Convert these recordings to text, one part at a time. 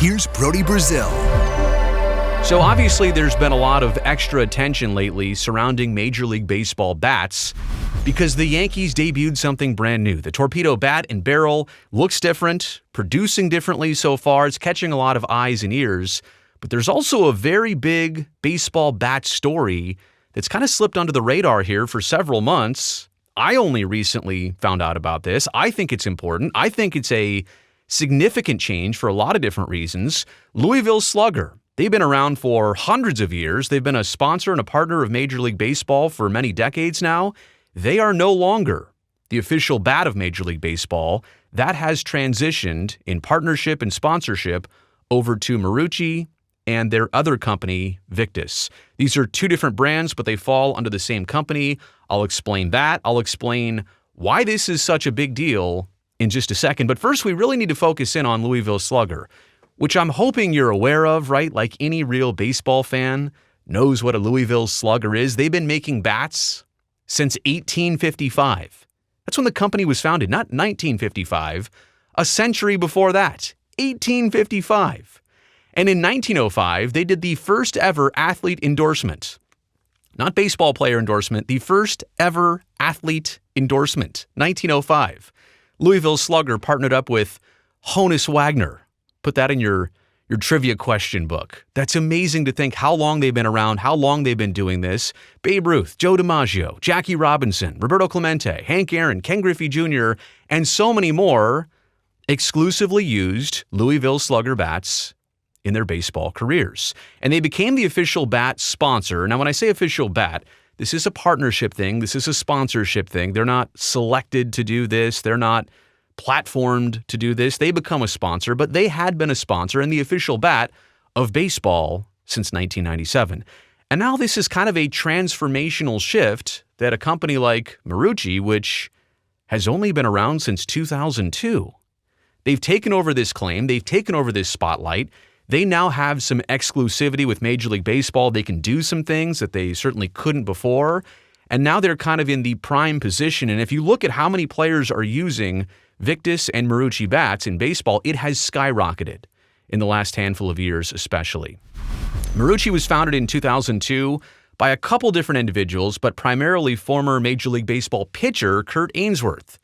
Here's Brody Brazil. So obviously there's been a lot of extra attention lately surrounding Major League Baseball bats because the Yankees debuted something brand new. The Torpedo Bat and Barrel looks different, producing differently so far. It's catching a lot of eyes and ears. But there's also a very big baseball bat story that's kind of slipped under the radar here for several months. I only recently found out about this. I think it's important. I think it's a significant change for a lot of different reasons. Louisville Slugger. They've been around for hundreds of years. They've been a sponsor and a partner of Major League Baseball for many decades now. They are no longer the official bat of Major League Baseball. That has transitioned in partnership and sponsorship over to Marucci and their other company, Victus. These are two different brands, but they fall under the same company. I'll explain that. I'll explain why this is such a big deal in just a second. But first, we really need to focus in on Louisville Slugger, which I'm hoping you're aware of, right? Like any real baseball fan knows what a Louisville Slugger is. They've been making bats since 1855. That's when the company was founded, not 1955, a century before that, 1855. And in 1905, they did the first ever athlete endorsement. Not baseball player endorsement, the first ever athlete endorsement, 1905. Louisville Slugger partnered up with Honus Wagner. Put that in your trivia question book. That's amazing to think how long they've been around, how long they've been doing this. Babe Ruth, Joe DiMaggio, Jackie Robinson, Roberto Clemente, Hank Aaron, Ken Griffey Jr., and so many more exclusively used Louisville Slugger bats in their baseball careers. And they became the official bat sponsor. Now, when I say official bat, this is a partnership thing. This is a sponsorship thing. They're not selected to do this. They're not platformed to do this. They become a sponsor, but they had been a sponsor and the official bat of baseball since 1997. And now this is kind of a transformational shift that a company like Marucci, which has only been around since 2002, they've taken over this claim. They've taken over this spotlight. They now have some exclusivity with Major League Baseball. They can do some things that they certainly couldn't before. And now they're kind of in the prime position. And if you look at how many players are using Victus and Marucci bats in baseball, it has skyrocketed in the last handful of years especially. Marucci was founded in 2002 by a couple different individuals, but primarily former Major League Baseball pitcher Kurt Ainsworth.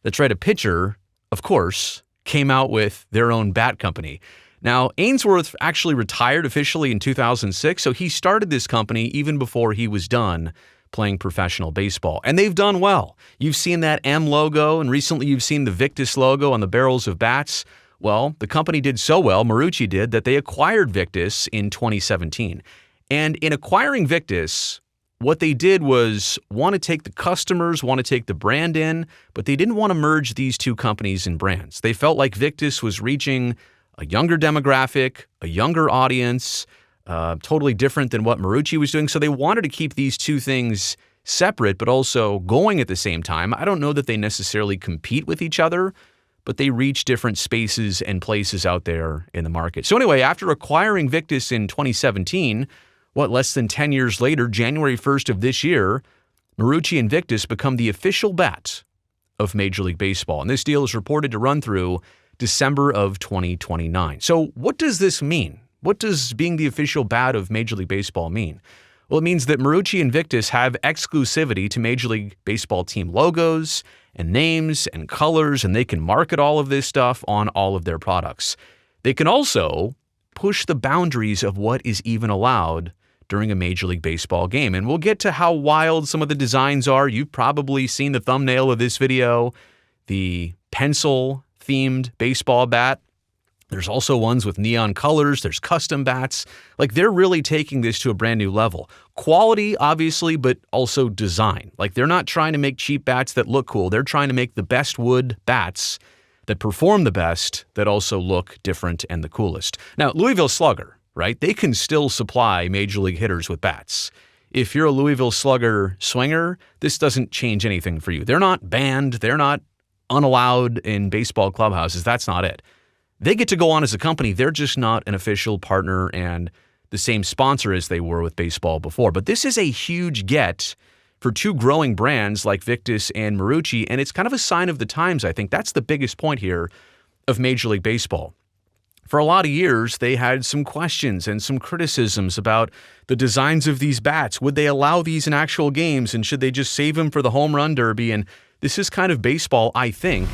That's right, a pitcher, of course, came out with their own bat company. Now, Ainsworth actually retired officially in 2006, so he started this company even before he was done playing professional baseball. And they've done well. You've seen that M logo, and recently you've seen the Victus logo on the barrels of bats. Well, the company did so well, Marucci did, that they acquired Victus in 2017. And in acquiring Victus, what they did was want to take the customers, want to take the brand in, but they didn't want to merge these two companies and brands. They felt like Victus was reaching a younger demographic, a younger audience, totally different than what Marucci was doing. So they wanted to keep these two things separate, but also going at the same time. I don't know that they necessarily compete with each other, but they reach different spaces and places out there in the market. So anyway, after acquiring Victus in 2017, less than 10 years later, January 1st of this year, Marucci and Victus become the official bat of Major League Baseball. And this deal is reported to run through December of 2029. So what does this mean? What does being the official bat of Major League Baseball mean? Well, it means that Marucci and Victus have exclusivity to Major League Baseball team logos and names and colors, and they can market all of this stuff on all of their products. They can also push the boundaries of what is even allowed during a Major League Baseball game. And we'll get to how wild some of the designs are. You've probably seen the thumbnail of this video, the pencil-themed baseball bat. There's also ones with neon colors. There's custom bats. Like, they're really taking this to a brand new level. Quality, obviously, but also design. Like, they're not trying to make cheap bats that look cool. They're trying to make the best wood bats that perform the best, that also look different and the coolest. Now, Louisville Slugger, right? They can still supply Major League hitters with bats. If you're a Louisville Slugger swinger, this doesn't change anything for you. They're not banned. They're not unallowed in baseball clubhouses. That's not it. They get to go on as a company. They're just not an official partner and the same sponsor as they were with baseball before. But this is a huge get for two growing brands like Victus and Marucci, and it's kind of a sign of the times, I think. That's the biggest point here of Major League Baseball. For a lot of years, they had some questions and some criticisms about the designs of these bats. Would they allow these in actual games, and should they just save them for the home run derby? And this is kind of baseball, I think,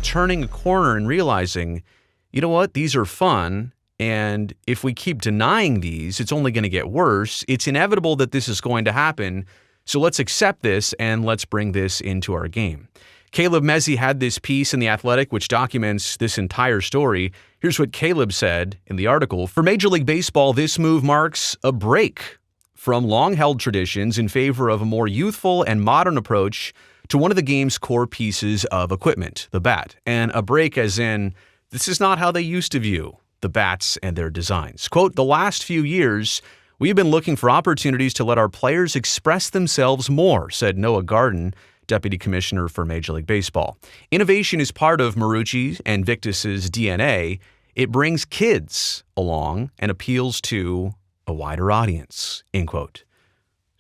turning a corner and realizing, you know what, these are fun, and if we keep denying these, it's only going to get worse. It's inevitable that this is going to happen, so let's accept this and let's bring this into our game. Caleb Mezzi had this piece in The Athletic, which documents this entire story. Here's what Caleb said in the article. For Major League Baseball, this move marks a break from long-held traditions in favor of a more youthful and modern approach to one of the game's core pieces of equipment, the bat. And a break as in, this is not how they used to view the bats and their designs. Quote, the last few years, we've been looking for opportunities to let our players express themselves more, said Noah Garden, Deputy Commissioner for Major League Baseball. Innovation is part of Marucci and Victus's DNA. It brings kids along and appeals to a wider audience, end quote.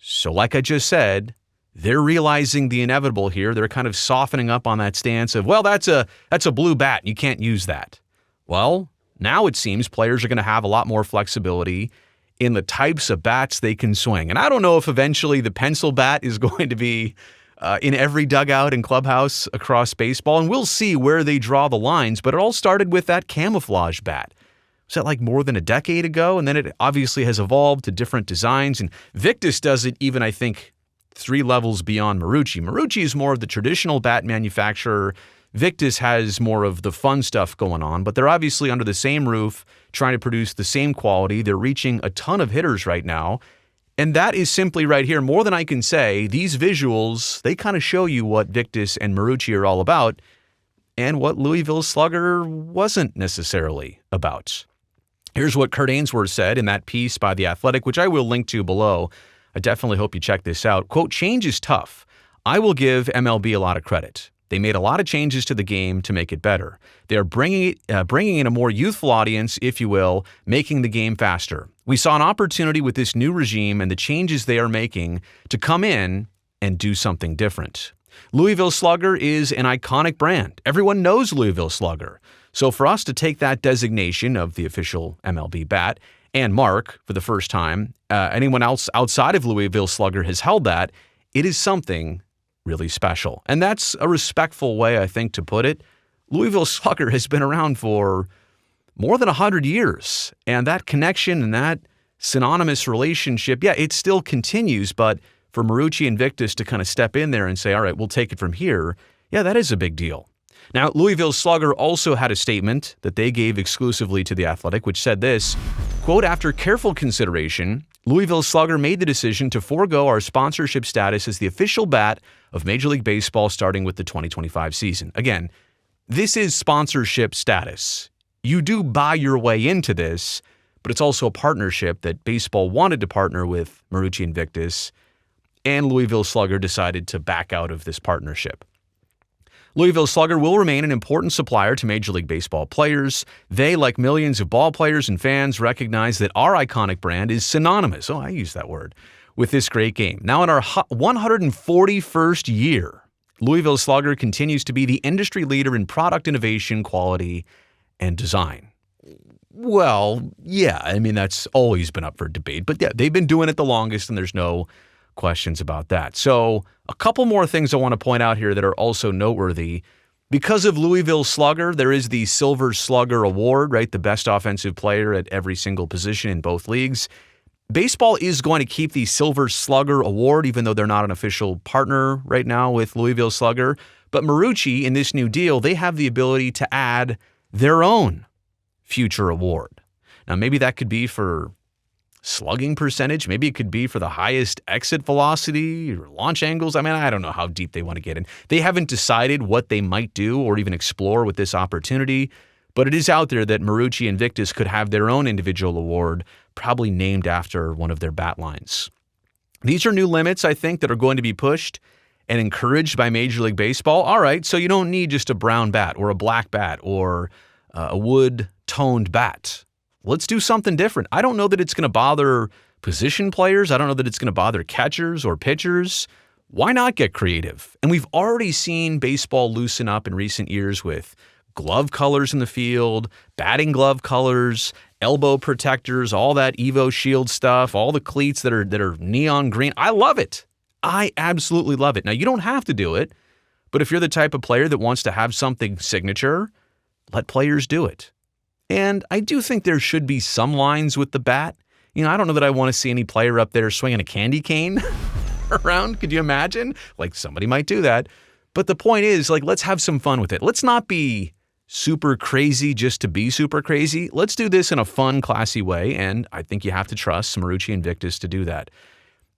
So like I just said, they're realizing the inevitable here. They're kind of softening up on that stance of, well, that's a blue bat. You can't use that. Well, now it seems players are going to have a lot more flexibility in the types of bats they can swing. And I don't know if eventually the pencil bat is going to be in every dugout and clubhouse across baseball, and we'll see where they draw the lines, but it all started with that camouflage bat. Was that like more than a decade ago? And then it obviously has evolved to different designs, and Victus does it even, I think, 3 levels beyond Marucci. Marucci is more of the traditional bat manufacturer. Victus has more of the fun stuff going on, but they're obviously under the same roof, trying to produce the same quality. They're reaching a ton of hitters right now. And that is simply right here. More than I can say, these visuals, they kind of show you what Victus and Marucci are all about and what Louisville Slugger wasn't necessarily about. Here's what Kurt Ainsworth said in that piece by The Athletic, which I will link to below. I definitely hope you check this out. Quote, change is tough. I will give MLB a lot of credit. They made a lot of changes to the game to make it better. They are bringing in a more youthful audience, if you will, making the game faster. We saw an opportunity with this new regime and the changes they are making to come in and do something different. Louisville Slugger is an iconic brand. Everyone knows Louisville Slugger. So for us to take that designation of the official MLB bat and mark for the first time, anyone else outside of Louisville Slugger has held that, it is something really special. And that's a respectful way, I think, to put it. Louisville Slugger has been around for more than 100 years. And that connection and that synonymous relationship, yeah, it still continues. But for Marucci and Victus to kind of step in there and say, all right, we'll take it from here, yeah, that is a big deal. Now, Louisville Slugger also had a statement that they gave exclusively to The Athletic, which said this, quote, after careful consideration, Louisville Slugger made the decision to forego our sponsorship status as the official bat of Major League Baseball starting with the 2025 season. Again, this is sponsorship status. You do buy your way into this, but it's also a partnership that baseball wanted to partner with Marucci and Victus, and Louisville Slugger decided to back out of this partnership. Louisville Slugger will remain an important supplier to Major League Baseball players. They, like millions of ball players and fans, recognize that our iconic brand is synonymous, I use that word, with this great game. Now in our 141st year, Louisville Slugger continues to be the industry leader in product innovation, quality, and design. Well, yeah, I mean, that's always been up for debate, but yeah, they've been doing it the longest, and there's no questions about that. So a couple more things I want to point out here that are also noteworthy. Because of Louisville Slugger, there is the Silver Slugger Award, right? The best offensive player at every single position in both leagues. Baseball is going to keep the Silver Slugger Award, even though they're not an official partner right now with Louisville Slugger. But Marucci, in this new deal, they have the ability to add their own future award. Now, maybe that could be for slugging percentage. Maybe it could be for the highest exit velocity or launch angles. I mean, I don't know how deep they want to get in. They haven't decided what they might do or even explore with this opportunity, but it is out there that Marucci and Victus could have their own individual award, probably named after one of their bat lines. These are new limits, I think, that are going to be pushed and encouraged by Major League Baseball. All right, so you don't need just a brown bat or a black bat or a wood-toned bat. Let's do something different. I don't know that it's going to bother position players. I don't know that it's going to bother catchers or pitchers. Why not get creative? And we've already seen baseball loosen up in recent years with glove colors in the field, batting glove colors, elbow protectors, all that Evo Shield stuff, all the cleats that are neon green. I love it. I absolutely love it. Now, you don't have to do it, but if you're the type of player that wants to have something signature, let players do it. And I do think there should be some lines with the bat. I don't know that I want to see any player up there swinging a candy cane around. Could you imagine? Like, somebody might do that. But the point is, let's have some fun with it. Let's not be super crazy just to be super crazy. Let's do this in a fun, classy way, and I think you have to trust Marucci and Victus to do that.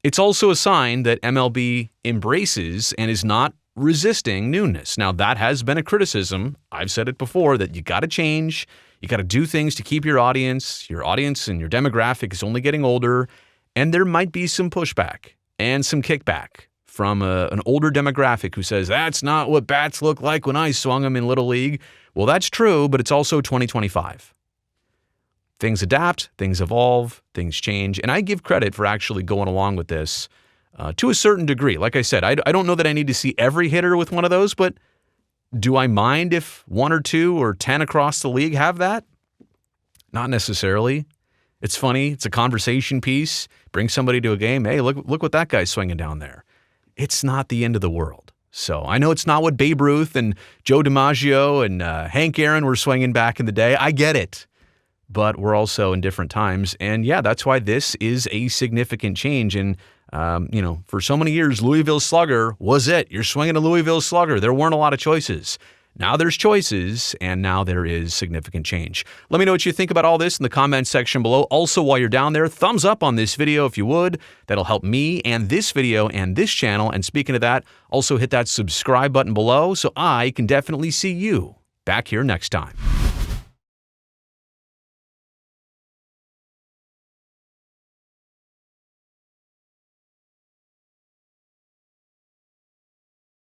It's also a sign that MLB embraces and is not resisting newness. Now, that has been a criticism. I've said it before, that you got to change. You got to do things to keep your audience and your demographic is only getting older, and there might be some pushback and some kickback from an older demographic who says, that's not what bats look like when I swung them in Little League. Well, that's true, but it's also 2025. Things adapt, things evolve, things change, and I give credit for actually going along with this to a certain degree. Like I said, I don't know that I need to see every hitter with one of those, but do I mind if 1 or 2 or 10 across the league have that? Not necessarily. It's funny. It's a conversation piece. Bring somebody to a game. Hey, look what that guy's swinging down there. It's not the end of the world. So I know it's not what Babe Ruth and Joe DiMaggio and Hank Aaron were swinging back in the day. I get it. But we're also in different times. And yeah, that's why this is a significant change. And, for so many years, Louisville Slugger was it. You're swinging a Louisville Slugger. There weren't a lot of choices. Now there's choices, and now there is significant change. Let me know what you think about all this in the comments section below. Also, while you're down there, thumbs up on this video if you would. That'll help me and this video and this channel. And speaking of that, also hit that subscribe button below so I can definitely see you back here next time.